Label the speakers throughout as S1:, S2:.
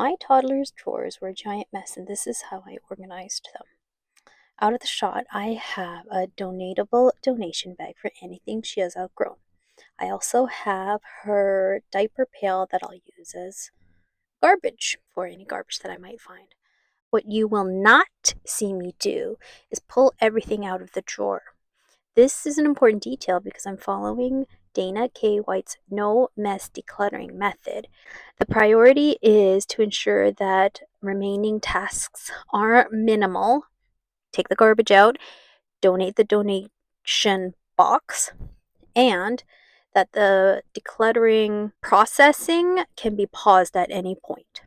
S1: My toddler's drawers were a giant mess, and this is how I organized them. Out of the shot, I have a donatable donation bag for anything she has outgrown. I also have her diaper pail that I'll use as garbage for any garbage that I might find. What you will not see me do is pull everything out of the drawer. This is an important detail because I'm following Dana K. White's No Mess Decluttering Method. The priority is to ensure that remaining tasks are minimal. Take the garbage out, donate the donation box, and that the decluttering processing can be paused at any point.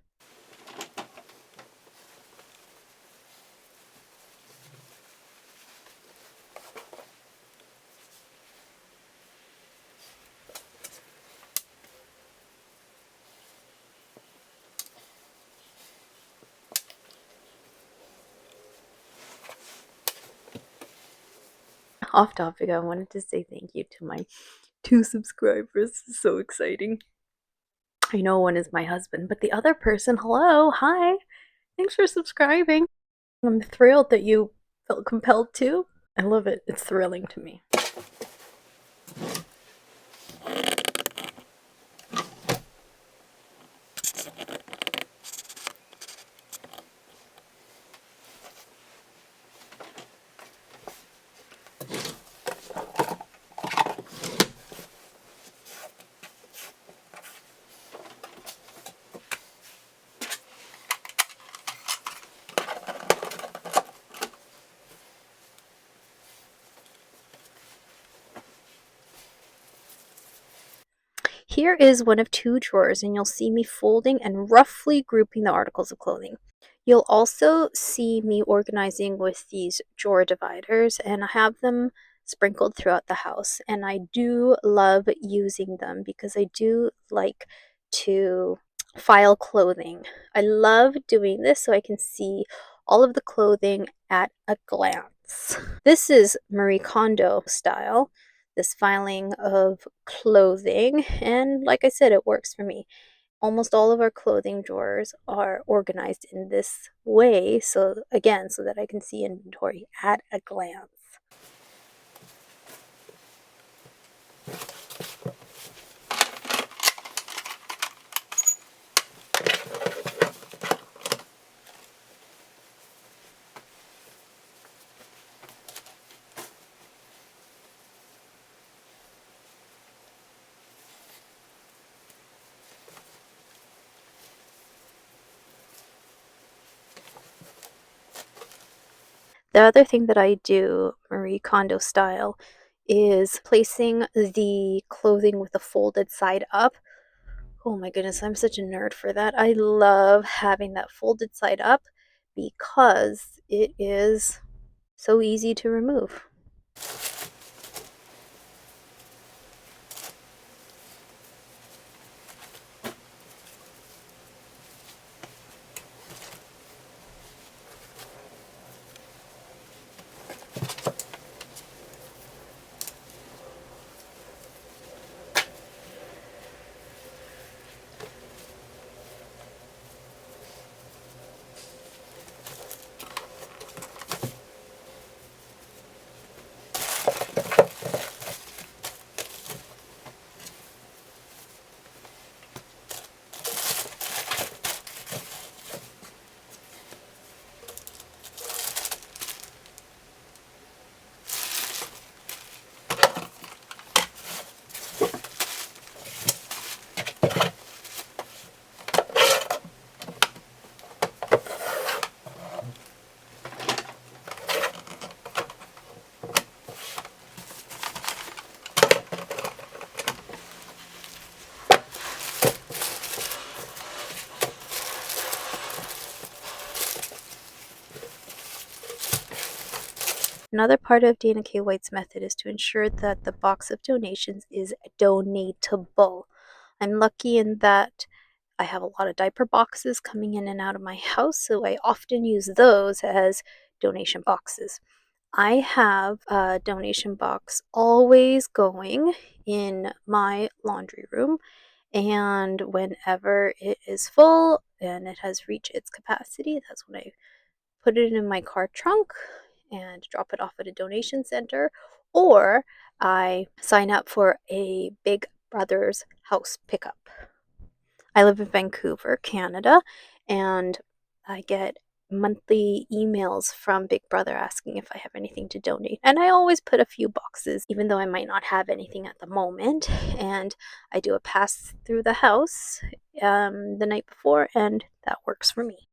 S1: Off topic, I wanted to say thank you to my 2 subscribers. This is so exciting. I know one is my husband, but the other person, hello, hi, thanks for subscribing. I'm thrilled that you felt compelled to. I love it. It's thrilling to me. Here is one of 2 drawers, and you'll see me folding and roughly grouping the articles of clothing. You'll also see me organizing with these drawer dividers, and I have them sprinkled throughout the house. And I do love using them because I do like to file clothing. I love doing this so I can see all of the clothing at a glance. This is Marie Kondo style, this filing of clothing, and like I said, it works for me. Almost all of our clothing drawers are organized in this way, so again, so that I can see inventory at a glance. The other thing that I do, Marie Kondo style, is placing the clothing with the folded side up. Oh my goodness, I'm such a nerd for that. I love having that folded side up because it is so easy to remove. Another part of Dana K. White's method is to ensure that the box of donations is donatable. I'm lucky in that I have a lot of diaper boxes coming in and out of my house, so I often use those as donation boxes. I have a donation box always going in my laundry room, And whenever it is full and it has reached its capacity, that's when I put it in my car trunk and drop it off at a donation center, or I sign up for a Big Brother's house pickup. I live in Vancouver, Canada, and I get monthly emails from Big Brother asking if I have anything to donate. And I always put a few boxes, even though I might not have anything at the moment. And I do a pass through the house the night before, and that works for me.